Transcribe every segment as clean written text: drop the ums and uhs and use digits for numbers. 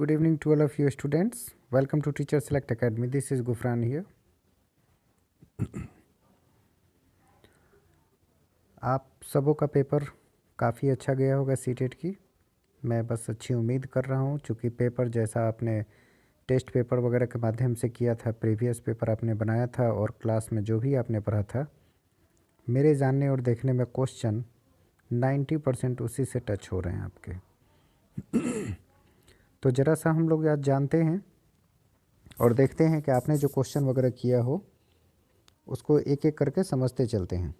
Good evening to all of you students. Welcome to Teacher Select Academy. This is Gufran here. आप सबों का paper काफ़ी अच्छा गया होगा सीटेट की। मैं बस अच्छी उम्मीद कर रहा हूँ, चूँकि पेपर जैसा आपने टेस्ट पेपर वगैरह के माध्यम से किया था, प्रीवियस पेपर आपने बनाया था और क्लास में जो भी आपने पढ़ा था, मेरे जानने और देखने में क्वेश्चन 90% उसी से टच हो रहे हैं आपके। तो ज़रा सा हम लोग आज जानते हैं और देखते हैं कि आपने जो क्वेश्चन वगैरह किया हो उसको एक एक करके समझते चलते हैं।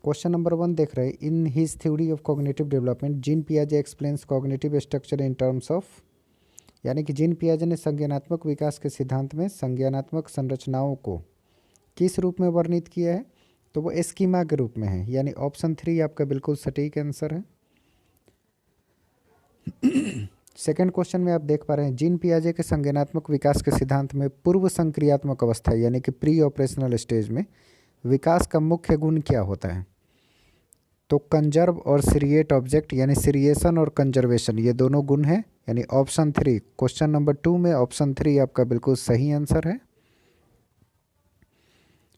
क्वेश्चन नंबर 1 देख रहे हैं। In his theory of cognitive development Jean पियाजे explains cognitive structure in terms of, यानी कि जीन पियाजे ने संज्ञानात्मक विकास के सिद्धांत में संज्ञानात्मक संरचनाओं को किस रूप में वर्णित किया है? तो वो स्कीमा के रूप में है, यानी ऑप्शन 3 आपका बिल्कुल सटीक आंसर है। सेकेंड क्वेश्चन में आप देख पा रहे हैं, जीन पियाजे के संज्ञानात्मक विकास के सिद्धांत में पूर्व संक्रियात्मक अवस्था यानी कि प्री ऑपरेशनल स्टेज में विकास का मुख्य गुण क्या होता है? तो कंजर्व और सीरिएट ऑब्जेक्ट, यानी सीरिएशन और कंजर्वेशन, ये दोनों गुण हैं, यानी ऑप्शन 3। क्वेश्चन नंबर 2 में ऑप्शन 3 आपका बिल्कुल सही आंसर है।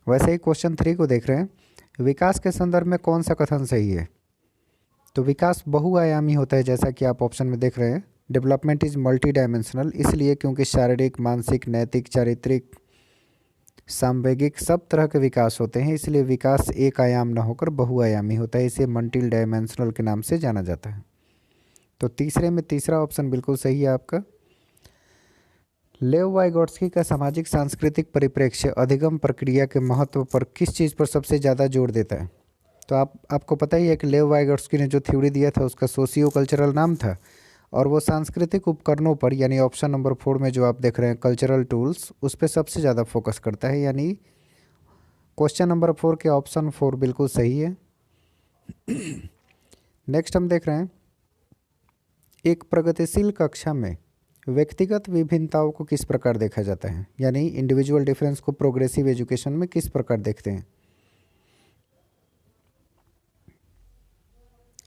वैसे ही क्वेश्चन 3 को देख रहे हैं, विकास के संदर्भ में कौन सा कथन सही है? तो विकास बहुआयामी होता है, जैसा कि आप ऑप्शन में देख रहे हैं। डेवलपमेंट इज मल्टी डायमेंशनल, इसलिए क्योंकि शारीरिक, मानसिक, नैतिक, चारित्रिक, सांवेगिक सब तरह के विकास होते हैं, इसलिए विकास एक आयाम न होकर बहुआयामी होता है, इसे मल्टी डायमेंशनल के नाम से जाना जाता है। तो तीसरे में तीसरा ऑप्शन बिल्कुल सही है आपका। लेव वाइगोट्स्की का सामाजिक सांस्कृतिक परिप्रेक्ष्य अधिगम प्रक्रिया के महत्व पर किस चीज़ पर सबसे ज़्यादा जोर देता है? तो आपको पता ही है कि लेव वाइगोट्स्की ने जो थ्योरी दिया था उसका सोशियो कल्चरल नाम था, और वो सांस्कृतिक उपकरणों पर, यानी ऑप्शन नंबर 4 में जो आप देख रहे हैं कल्चरल टूल्स, उस पर सबसे ज़्यादा फोकस करता है, यानी क्वेश्चन नंबर 4 के ऑप्शन 4 बिल्कुल सही है। नेक्स्ट हम देख रहे हैं, एक प्रगतिशील कक्षा में व्यक्तिगत विभिन्नताओं को किस प्रकार देखा जाता है, यानी इंडिविजुअल डिफरेंस को प्रोग्रेसिव एजुकेशन में किस प्रकार देखते हैं?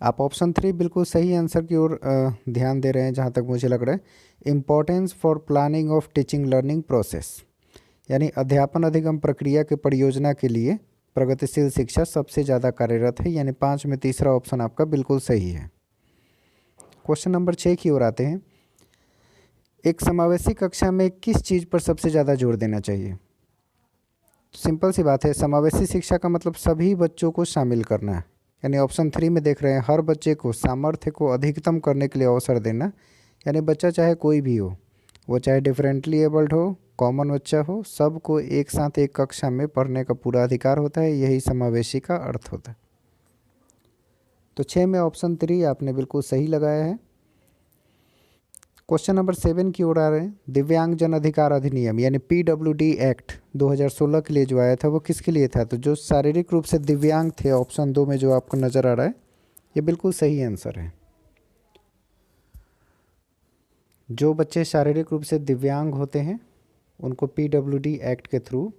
आप ऑप्शन 3 बिल्कुल सही आंसर की ओर ध्यान दे रहे हैं, जहाँ तक मुझे लग रहा है। Importance for planning of teaching learning process, यानी अध्यापन अधिगम प्रक्रिया के परियोजना के लिए प्रगतिशील शिक्षा सबसे ज़्यादा कार्यरत है, यानी 5 में तीसरा ऑप्शन आपका बिल्कुल सही है। क्वेश्चन नंबर 6 की ओर आते हैं। एक समावेशी कक्षा में किस चीज़ पर सबसे ज़्यादा जोर देना चाहिए? सिंपल सी बात है, समावेशी शिक्षा का मतलब सभी बच्चों को शामिल करना है, यानी ऑप्शन 3 में देख रहे हैं, हर बच्चे को सामर्थ्य को अधिकतम करने के लिए अवसर देना, यानी बच्चा चाहे कोई भी हो, वो चाहे डिफरेंटली एबल्ड हो, कॉमन बच्चा हो, सबको एक साथ एक कक्षा में पढ़ने का पूरा अधिकार होता है, यही समावेशी का अर्थ होता है। तो 6 में ऑप्शन 3 आपने बिल्कुल सही लगाया है। क्वेश्चन नंबर 7 की ओर आ रहे हैं। दिव्यांगजन अधिकार अधिनियम यानी PWD एक्ट 2016 के लिए जो आया था वो किसके लिए था? तो जो शारीरिक रूप से दिव्यांग थे, ऑप्शन 2 में जो आपको नज़र आ रहा है, ये बिल्कुल सही आंसर है। जो बच्चे शारीरिक रूप से दिव्यांग होते हैं उनको PWD एक्ट के थ्रू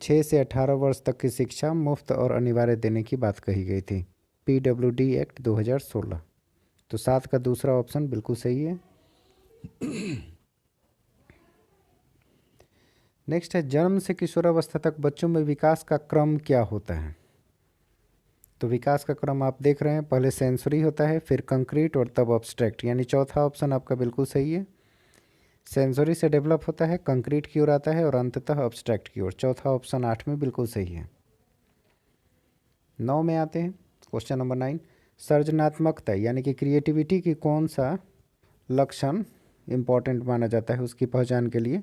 6 से 18 वर्ष तक की शिक्षा मुफ्त और अनिवार्य देने की बात कही गई थी। PWD act 2016। तो 7 का दूसरा ऑप्शन बिल्कुल सही है। नेक्स्ट है, जन्म से किशोरावस्था तक बच्चों में विकास का क्रम क्या होता है? तो विकास का क्रम आप देख रहे हैं, पहले सेंसरी होता है, फिर कंक्रीट और तब ऑब्स्ट्रैक्ट, यानी चौथा ऑप्शन आपका बिल्कुल सही है। सेंसरी से डेवलप होता है, कंक्रीट की ओर आता है और अंततः ऑब्स्ट्रैक्ट की ओर। चौथा ऑप्शन 8 में बिल्कुल सही है। 9 में आते हैं। क्वेश्चन नंबर 9, सृजनात्मकता यानी कि क्रिएटिविटी की कौन सा लक्षण इम्पॉर्टेंट माना जाता है उसकी पहचान के लिए?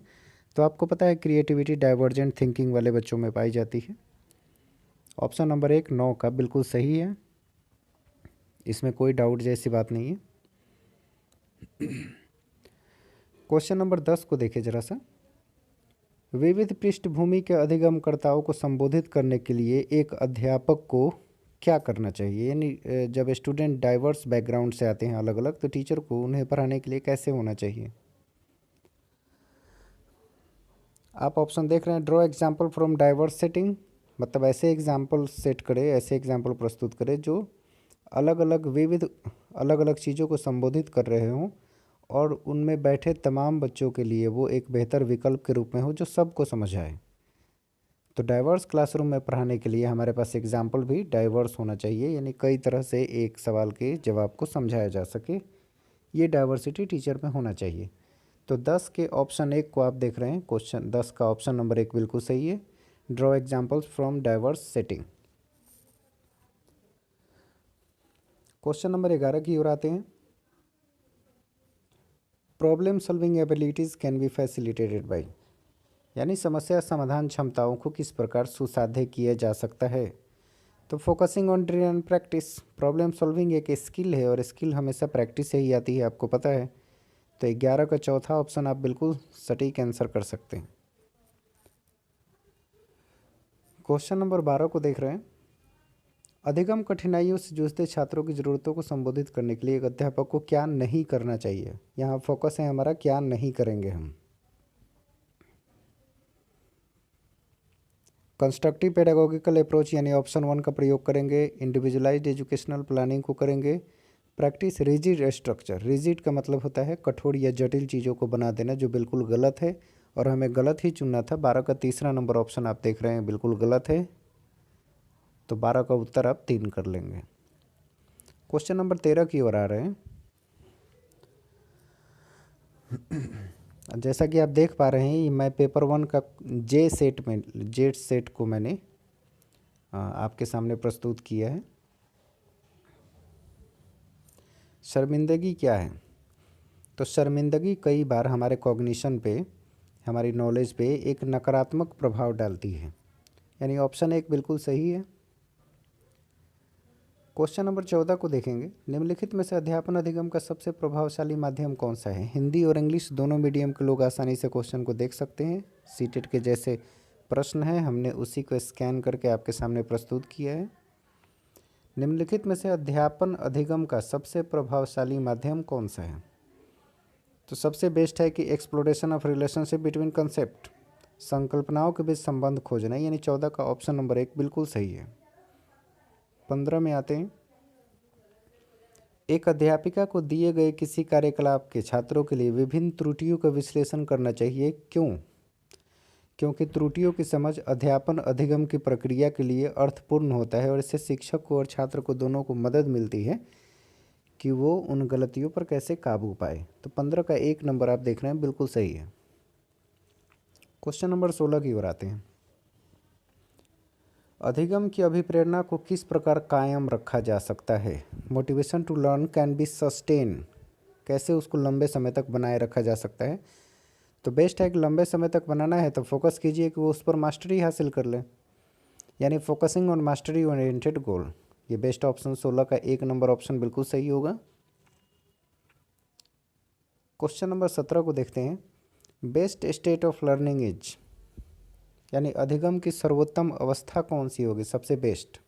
तो आपको पता है क्रिएटिविटी डाइवर्जेंट थिंकिंग वाले बच्चों में पाई जाती है। ऑप्शन नंबर 1 9 का बिल्कुल सही है, इसमें कोई डाउट जैसी बात नहीं है। क्वेश्चन नंबर 10 को देखिए जरा सा। विविध पृष्ठभूमि के अधिगमकर्ताओं को संबोधित करने के लिए एक अध्यापक को क्या करना चाहिए? यानी जब स्टूडेंट डाइवर्स बैकग्राउंड से आते हैं अलग अलग, तो टीचर को उन्हें पढ़ाने के लिए कैसे होना चाहिए? आप ऑप्शन देख रहे हैं, draw example from diverse setting, मतलब ऐसे एग्जाम्पल सेट करें, ऐसे एग्जाम्पल प्रस्तुत करें जो अलग अलग विविध अलग अलग चीज़ों को संबोधित कर रहे हों और उनमें बैठे तमाम बच्चों के लिए वो एक बेहतर विकल्प के रूप में हो जो सबको समझ आए। तो डाइवर्स क्लासरूम में पढ़ाने के लिए हमारे पास एग्जाम्पल भी डाइवर्स होना चाहिए, यानी कई तरह से एक सवाल के जवाब को समझाया जा सके, ये डाइवर्सिटी टीचर में होना चाहिए। तो 10 के ऑप्शन 1 को आप देख रहे हैं, क्वेश्चन 10 का ऑप्शन नंबर 1 बिल्कुल सही है। Draw examples from diverse setting. Question number 11 की ओर आते हैं। Problem solving abilities can be facilitated by, यानी समस्या समाधान क्षमताओं को किस प्रकार सुसाध्य किया जा सकता है। तो focusing on drill and practice, problem solving एक स्किल है और स्किल हमेशा प्रैक्टिस से ही आती है, आपको पता है। तो 11 का चौथा ऑप्शन आप बिल्कुल सटीक आंसर कर सकते हैं। क्वेश्चन नंबर 12 को देख रहे हैं। अधिगम कठिनाइयों से जूझते छात्रों की ज़रूरतों को संबोधित करने के लिए एक अध्यापक को क्या नहीं करना चाहिए। यहाँ फोकस है हमारा क्या नहीं करेंगे हम। कंस्ट्रक्टिव पेडागोगिकल अप्रोच यानी ऑप्शन 1 का प्रयोग करेंगे। इंडिविजुअलाइज्ड एजुकेशनल प्लानिंग को करेंगे। प्रैक्टिस रिजिड स्ट्रक्चर, रिजिड का मतलब होता है कठोर या जटिल चीज़ों को बना देना, जो बिल्कुल गलत है और हमें गलत ही चुनना था। 12 का तीसरा नंबर ऑप्शन आप देख रहे हैं बिल्कुल गलत है, तो 12 का उत्तर आप 3 कर लेंगे। क्वेश्चन नंबर 13 की ओर आ रहे हैं। जैसा कि आप देख पा रहे हैं, मैं पेपर 1 का जेड सेट को मैंने आपके सामने प्रस्तुत किया है। शर्मिंदगी क्या है? तो शर्मिंदगी कई बार हमारे कॉग्निशन पे, हमारी नॉलेज पे एक नकारात्मक प्रभाव डालती है, यानी ऑप्शन 1 बिल्कुल सही है। क्वेश्चन नंबर 14 को देखेंगे। निम्नलिखित में से अध्यापन अधिगम का सबसे प्रभावशाली माध्यम कौन सा है? हिंदी और इंग्लिश दोनों मीडियम के लोग आसानी से क्वेश्चन को देख सकते हैं। सीटेट के जैसे प्रश्न है, हमने उसी को स्कैन करके आपके सामने प्रस्तुत किया है। निम्नलिखित में से अध्यापन अधिगम का सबसे प्रभावशाली माध्यम कौन सा है? तो सबसे बेस्ट है कि exploration of relationship between concept, संकल्पनाओं के बीच संबंध खोजना, यानी 14 का ऑप्शन नंबर 1 बिल्कुल सही है। 15 में आते हैं। एक अध्यापिका को दिए गए किसी कार्यकलाप के छात्रों के लिए विभिन्न त्रुटियों का विश्लेषण करना चाहिए। क्यों? क्योंकि त्रुटियों की समझ अध्यापन अधिगम की प्रक्रिया के लिए अर्थपूर्ण होता है और इससे शिक्षक को और छात्र को दोनों को मदद मिलती है कि वो उन गलतियों पर कैसे काबू पाए। तो 15 का 1 नंबर आप देख रहे हैं बिल्कुल सही है। क्वेश्चन नंबर 16 की ओर आते हैं। अधिगम की अभिप्रेरणा को किस प्रकार कायम रखा जा सकता है? Motivation to learn can be sustain, कैसे उसको लंबे समय तक बनाए रखा जा सकता है? तो बेस्ट है कि लंबे समय तक बनाना है तो फोकस कीजिए कि वो उस पर मास्टरी हासिल कर ले, यानी फोकसिंग ऑन मास्टरी ओरिएंटेड गोल। ये बेस्ट ऑप्शन 16 का 1 नंबर ऑप्शन बिल्कुल सही होगा। क्वेश्चन नंबर 17 को देखते हैं। Best state of learning is, यानी अधिगम की सर्वोत्तम अवस्था कौन सी होगी, सबसे बेस्ट?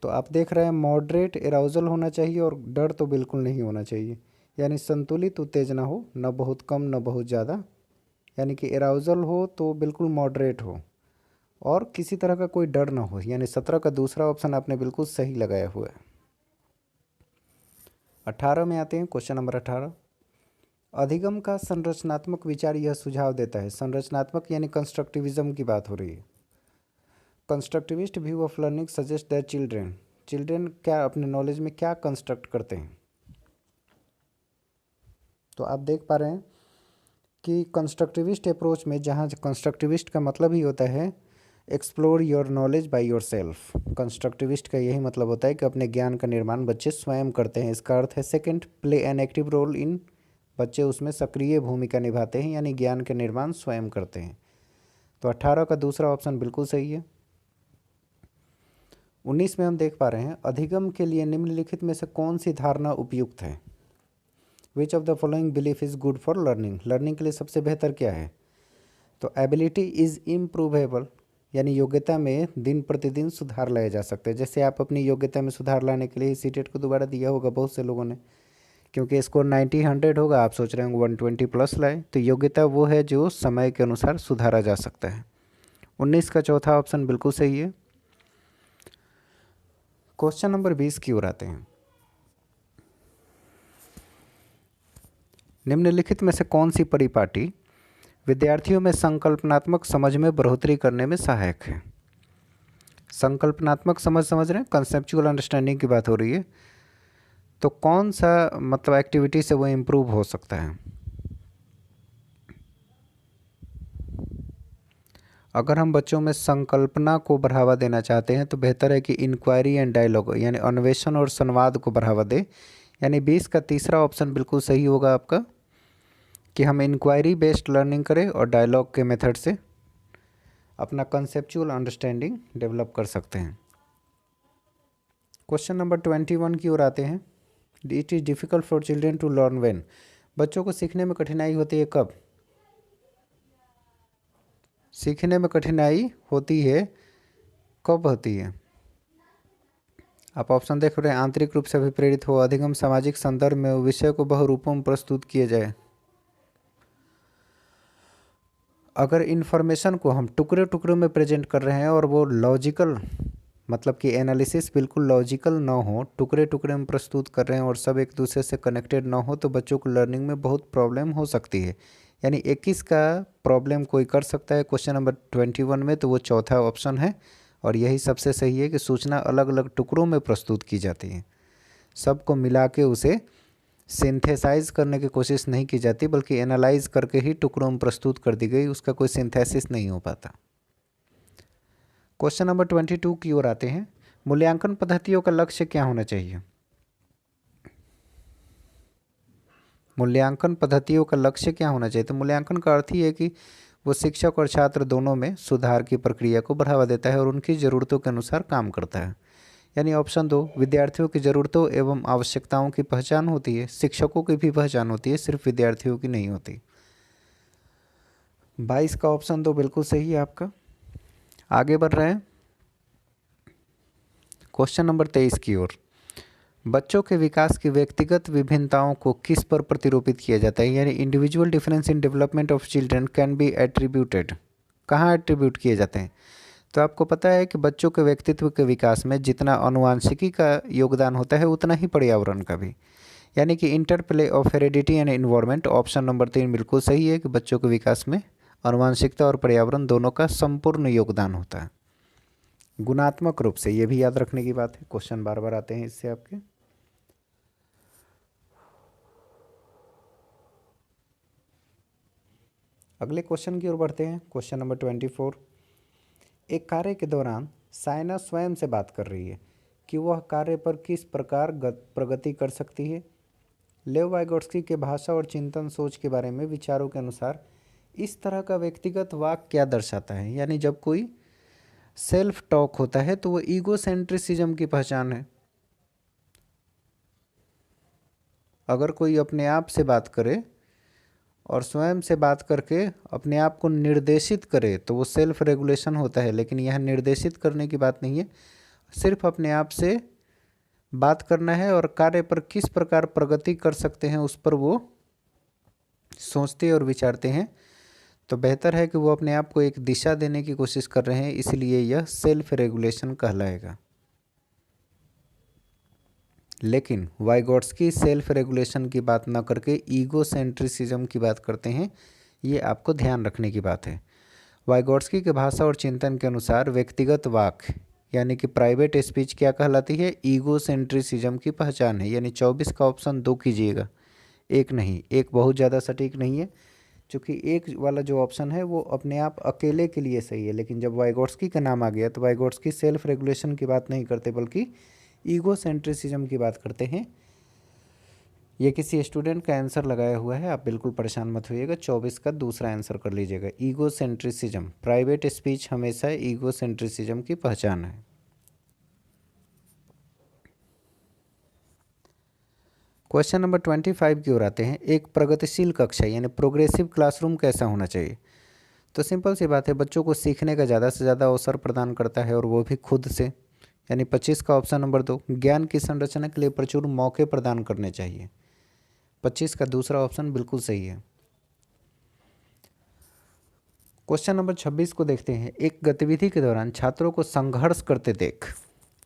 तो आप देख रहे हैं मॉडरेट एराउजल होना चाहिए और डर तो बिल्कुल नहीं होना चाहिए, यानी संतुलित उत्तेजना हो, न बहुत कम न बहुत ज़्यादा, यानी कि एराउजल हो तो बिल्कुल मॉडरेट हो और किसी तरह का कोई डर ना हो, यानी 17 का दूसरा ऑप्शन आपने बिल्कुल सही लगाया हुआ है। 18 में आते हैं। Question number 18। अधिगम का संरचनात्मक विचार यह सुझाव देता है, संरचनात्मक यानी कंस्ट्रक्टिविज्म की बात हो रही है। Constructivist view of learning suggest that children क्या अपने नॉलेज में क्या कंस्ट्रक्ट करते हैं? तो आप देख पा रहे हैं कि कंस्ट्रक्टिविस्ट अप्रोच में, जहाँ कंस्ट्रक्टिविस्ट का मतलब ही होता है explore your knowledge by your self, constructivist का यही मतलब होता है कि अपने ज्ञान का निर्माण बच्चे स्वयं करते हैं। इसका अर्थ है second, play an active role in, बच्चे उसमें सक्रिय भूमिका निभाते हैं, यानी ज्ञान का निर्माण स्वयं करते हैं। तो 18 का दूसरा ऑप्शन बिल्कुल सही है। 19 में हम देख पा रहे हैं। अधिगम के लिए निम्नलिखित में से कौन सी धारणा उपयुक्त है? Which of the following belief is good for learning, learning के लिए सबसे बेहतर क्या है? तो एबिलिटी इज़ इम्प्रूवेबल, यानी योग्यता में दिन प्रतिदिन सुधार लाया जा सकता है। जैसे आप अपनी योग्यता में सुधार लाने के लिए सीटेट को दोबारा दिया होगा बहुत से लोगों ने, क्योंकि स्कोर 90-100 होगा, आप सोच रहे होंगे 120 प्लस लाए। तो योग्यता वो है जो समय के अनुसार सुधारा जा सकता है। 19 का चौथा ऑप्शन बिल्कुल सही है। क्वेश्चन नंबर 20 की ओर आते हैं। निम्नलिखित में से कौन सी परिपाटी विद्यार्थियों में संकल्पनात्मक समझ में बढ़ोतरी करने में सहायक है? संकल्पनात्मक समझ रहे हैं, कंसेप्चुअल अंडरस्टैंडिंग की बात हो रही है। तो कौन सा मतलब एक्टिविटी से वो इम्प्रूव हो सकता है? अगर हम बच्चों में संकल्पना को बढ़ावा देना चाहते हैं तो बेहतर है कि इंक्वायरी एंड डायलॉग यानी अन्वेषण और संवाद को बढ़ावा दे। यानी 20 का तीसरा ऑप्शन बिल्कुल सही होगा आपका कि हम इंक्वायरी बेस्ड लर्निंग करें और डायलॉग के मेथड से अपना कंसेप्चुअल अंडरस्टैंडिंग डेवलप कर सकते हैं। क्वेश्चन नंबर 21 की ओर आते हैं। It is difficult for children to learn when. बच्चों को सीखने में कठिनाई होती है कब? सीखने में कठिनाई होती है कब होती है? आप ऑप्शन देख रहे हैं। आंतरिक रूप से अभिप्रेरित हो, अधिगम सामाजिक संदर्भ में हो, विषय को बहुरूपों में प्रस्तुत किए जाए। अगर इन्फॉर्मेशन को हम टुकड़े टुकड़े में प्रेजेंट कर रहे हैं और वो लॉजिकल मतलब कि एनालिसिस बिल्कुल लॉजिकल ना हो, टुकड़े टुकड़े में प्रस्तुत कर रहे हैं और सब एक दूसरे से कनेक्टेड ना हो, तो बच्चों को लर्निंग में बहुत प्रॉब्लम हो सकती है। यानी 21 का प्रॉब्लम कोई कर सकता है क्वेश्चन नंबर 21 में, तो वो चौथा ऑप्शन है और यही सबसे सही है कि सूचना अलग अलग टुकड़ों में प्रस्तुत की जाती है। सबको मिला के उसे सिंथेसाइज करने की कोशिश नहीं की जाती, बल्कि एनालाइज करके ही टुकड़ों में प्रस्तुत कर दी गई, उसका कोई सिंथेसिस नहीं हो पाता। क्वेश्चन नंबर 22 की ओर आते हैं। मूल्यांकन पद्धतियों का लक्ष्य क्या होना चाहिए? मूल्यांकन पद्धतियों का लक्ष्य क्या होना चाहिए? तो मूल्यांकन का अर्थ ही है कि वो शिक्षक और छात्र दोनों में सुधार की प्रक्रिया को बढ़ावा देता है और उनकी ज़रूरतों के अनुसार काम करता है। यानी ऑप्शन 2, विद्यार्थियों की ज़रूरतों एवं आवश्यकताओं की पहचान होती है। शिक्षकों की भी पहचान होती है, सिर्फ विद्यार्थियों की नहीं होती। 22 का ऑप्शन 2 बिल्कुल सही है आपका। आगे बढ़ रहे हैं क्वेश्चन नंबर 23 की ओर। बच्चों के विकास की व्यक्तिगत विभिन्नताओं को किस पर प्रतिरूपित किया जाता है? यानी individual difference in development of children can be attributed. कहाँ एट्रीब्यूट किए जाते हैं? तो आपको पता है कि बच्चों के व्यक्तित्व के विकास में जितना आनुवांशिकी का योगदान होता है उतना ही पर्यावरण का भी। यानी कि interplay of heredity and environment, option number 3 बिल्कुल सही है कि बच्चों के विकास में आनुवांशिकता और पर्यावरण दोनों का संपूर्ण योगदान होता है गुणात्मक रूप से। ये भी याद रखने की बात है, क्वेश्चन बार बार आते हैं इससे आपके। अगले क्वेश्चन की ओर बढ़ते हैं। Question number 24। एक कार्य के दौरान सायना स्वयं से बात कर रही है कि वह कार्य पर किस प्रकार प्रगति कर सकती है। लेव वाइगोट्स्की के भाषा और चिंतन सोच के बारे में विचारों के अनुसार इस तरह का व्यक्तिगत वाक्य क्या दर्शाता है? यानी जब कोई सेल्फ टॉक होता है तो वो ईगो सेंट्रिसिज्म की पहचान है। अगर कोई अपने आप से बात करे और स्वयं से बात करके अपने आप को निर्देशित करे तो वो सेल्फ रेगुलेशन होता है। लेकिन यह निर्देशित करने की बात नहीं है, सिर्फ अपने आप से बात करना है और कार्य पर किस प्रकार प्रगति कर सकते हैं उस पर वो सोचते और विचारते हैं। तो बेहतर है कि वो अपने आप को एक दिशा देने की कोशिश कर रहे हैं, इसलिए यह सेल्फ रेगुलेशन कहलाएगा। लेकिन वाइगोट्स्की सेल्फ रेगुलेशन की बात ना करके ईगो सेंट्रिसिज्म की बात करते हैं, ये आपको ध्यान रखने की बात है। वाइगोट्स्की के भाषा और चिंतन के अनुसार व्यक्तिगत वाक यानी कि प्राइवेट स्पीच क्या कहलाती है? ईगो सेंट्रिसिज्म की पहचान है। यानी 24 का ऑप्शन 2 कीजिएगा, एक नहीं। एक बहुत ज़्यादा सटीक नहीं है, क्योंकि एक वाला जो ऑप्शन है वो अपने आप अकेले के लिए सही है, लेकिन जब वाइगोट्स्की का नाम आ गया तो वाइगोट्स्की सेल्फ रेगुलेशन की बात नहीं करते बल्कि ईगो सेंट्रिसिज्म की बात करते हैं। ये किसी स्टूडेंट का आंसर लगाया हुआ है, आप बिल्कुल परेशान मत होइएगा। 24 का दूसरा आंसर कर लीजिएगा, ईगो सेंट्रिसिज्म। प्राइवेट स्पीच हमेशा ईगो सेंट्रिसिज्म की पहचान है। क्वेश्चन नंबर 25 की ओर आते हैं। एक प्रगतिशील कक्षा यानी प्रोग्रेसिव क्लासरूम कैसा होना चाहिए? तो सिंपल सी बात है, बच्चों को सीखने का ज़्यादा से ज़्यादा अवसर प्रदान करता है और वो भी खुद से। यानी 25 का ऑप्शन नंबर 2, ज्ञान की संरचना के लिए प्रचुर मौके प्रदान करने चाहिए। 25 का दूसरा ऑप्शन बिल्कुल सही है। क्वेश्चन नंबर 26 को देखते हैं। एक गतिविधि के दौरान छात्रों को संघर्ष करते देख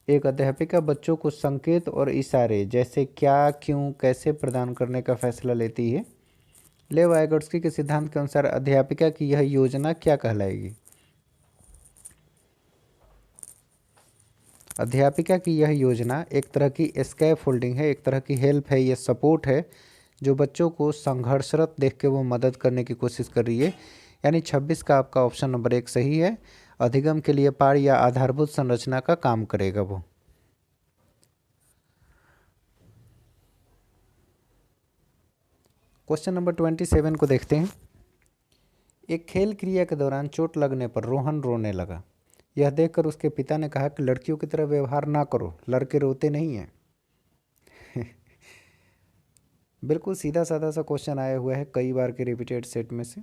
एक अध्यापिका बच्चों को संकेत और इशारे जैसे क्या, क्यों, कैसे प्रदान करने का फैसला लेती है। लेव वाइगोत्स्की के सिद्धांत के अनुसार अध्यापिका की यह योजना क्या कहलाएगी? अध्यापिका की यह योजना एक तरह की स्कैफोल्डिंग है, एक तरह की हेल्प है, ये सपोर्ट है जो बच्चों को संघर्षरत देख के वो मदद करने की कोशिश कर रही है। यानी 26 का आपका ऑप्शन नंबर 1 सही है। अधिगम के लिए पाठ या आधारभूत संरचना का काम करेगा वो। क्वेश्चन नंबर 27 को देखते हैं। एक खेल क्रिया के दौरान चोट लगने पर रोहन रोने लगा। यह देखकर उसके पिता ने कहा कि लड़कियों की तरह व्यवहार ना करो, लड़के रोते नहीं हैं। बिल्कुल सीधा साधा सा क्वेश्चन आया हुआ है कई बार के रिपीटेड सेट में से।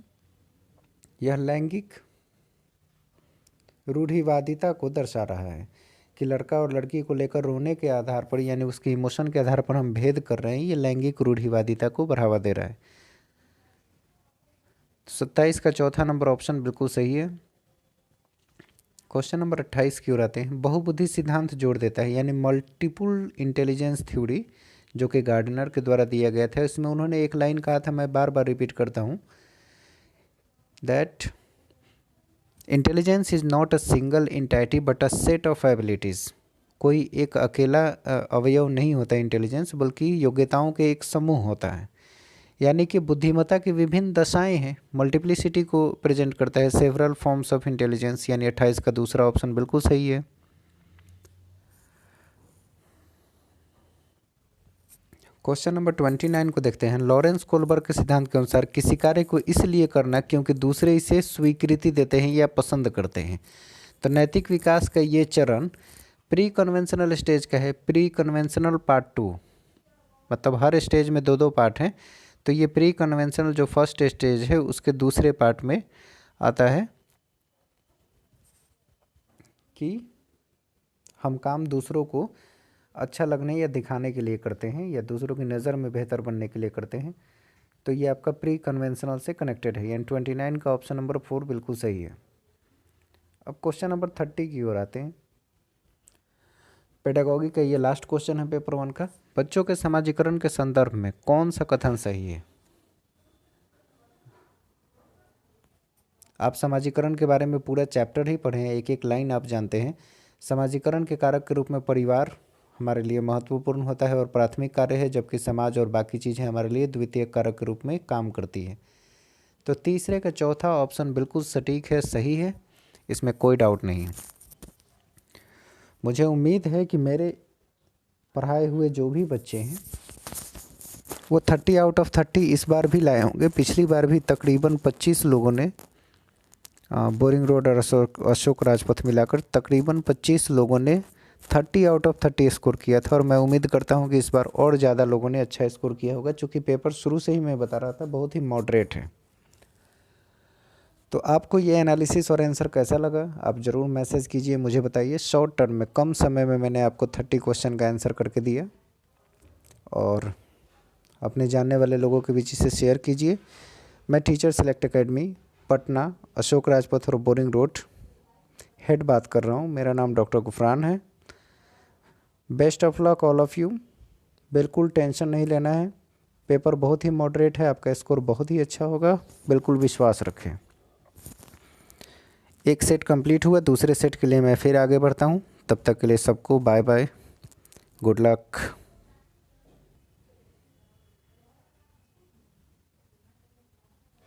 यह लैंगिक रूढ़िवादिता को दर्शा रहा है कि लड़का और लड़की को लेकर रोने के आधार पर, यानी उसके इमोशन के आधार पर हम भेद कर रहे हैं। ये लैंगिक रूढ़िवादिता को बढ़ावा दे रहा है। 27 का चौथा नंबर ऑप्शन बिल्कुल सही है। क्वेश्चन नंबर 28 की ओर आते हैं। बहुबुद्धि सिद्धांत जोड़ देता है, यानी मल्टीपल इंटेलिजेंस थ्योरी, जो कि गार्डनर के द्वारा दिया गया था। इसमें उन्होंने एक लाइन कहा था, मैं बार बार रिपीट करता हूँ, that intelligence is not a single entity but a set of abilities. कोई एक अकेला अवयव नहीं होता इंटेलिजेंस, बल्कि योग्यताओं के एक समूह होता है। यानी कि बुद्धिमत्ता की विभिन्न दशाएं हैं, मल्टीप्लिसिटी को प्रेजेंट करता है, सेवरल फॉर्म्स ऑफ इंटेलिजेंस। यानी 28 का दूसरा ऑप्शन बिल्कुल सही है। क्वेश्चन नंबर 29 को देखते हैं। लॉरेंस कोलबर्ग के सिद्धांत के अनुसार किसी कार्य को इसलिए करना क्योंकि दूसरे इसे स्वीकृति देते हैं या पसंद करते हैं। तो नैतिक विकास का ये चरण प्री कन्वेंशनल स्टेज का है। प्री कन्वेंशनल पार्ट 2, मतलब हर स्टेज में 2-2 पार्ट हैं। तो ये प्री कन्वेंशनल जो फर्स्ट स्टेज है उसके दूसरे पार्ट में आता है कि हम काम दूसरों को अच्छा लगने या दिखाने के लिए करते हैं, या दूसरों की नज़र में बेहतर बनने के लिए करते हैं। तो ये आपका प्री कन्वेंशनल से कनेक्टेड है, यानी 29 का ऑप्शन नंबर 4 बिल्कुल सही है। अब क्वेश्चन नंबर 30 की ओर आते हैं। पेडागॉगी का ये लास्ट क्वेश्चन है पेपर 1 का। बच्चों के समाजीकरण के संदर्भ में कौन सा कथन सही है? आप समाजीकरण के बारे में पूरा चैप्टर ही पढ़े हैं, एक एक लाइन आप जानते हैं। समाजीकरण के कारक के रूप में परिवार हमारे लिए महत्वपूर्ण होता है और प्राथमिक कार्य है, जबकि समाज और बाकी चीज़ें हमारे लिए द्वितीय कारक के रूप में काम करती है। तो तीसरे का चौथा ऑप्शन बिल्कुल सटीक है, सही है, इसमें कोई डाउट नहीं है। मुझे उम्मीद है कि मेरे पढ़ाए हुए जो भी बच्चे हैं वो 30 आउट ऑफ 30 इस बार भी लाए होंगे। पिछली बार भी तकरीबन 25 लोगों ने बोरिंग रोड और अशोक राजपथ मिलाकर तकरीबन 25 लोगों ने 30 आउट ऑफ 30 स्कोर किया था, और मैं उम्मीद करता हूं कि इस बार और ज़्यादा लोगों ने अच्छा स्कोर किया होगा, क्योंकि पेपर शुरू से ही मैं बता रहा था बहुत ही मॉडरेट है। तो आपको ये एनालिसिस और आंसर कैसा लगा आप ज़रूर मैसेज कीजिए, मुझे बताइए। शॉर्ट टर्म में, कम समय में मैंने आपको 30 क्वेश्चन का आंसर करके दिया, और अपने जानने वाले लोगों के बीच इसे शेयर कीजिए। मैं teacher select academy Patna, Ashok Rajpath और बोरिंग रोड हेड बात कर रहा हूँ। मेरा नाम डॉक्टर गुफरान है। Best of luck all of you. बिल्कुल टेंशन नहीं लेना है, पेपर बहुत ही मॉडरेट है, आपका स्कोर बहुत ही अच्छा होगा, बिल्कुल विश्वास रखें। एक सेट कंप्लीट हुआ, दूसरे सेट के लिए मैं फिर आगे बढ़ता हूँ। तब तक के लिए सबको बाय बाय, गुड लक।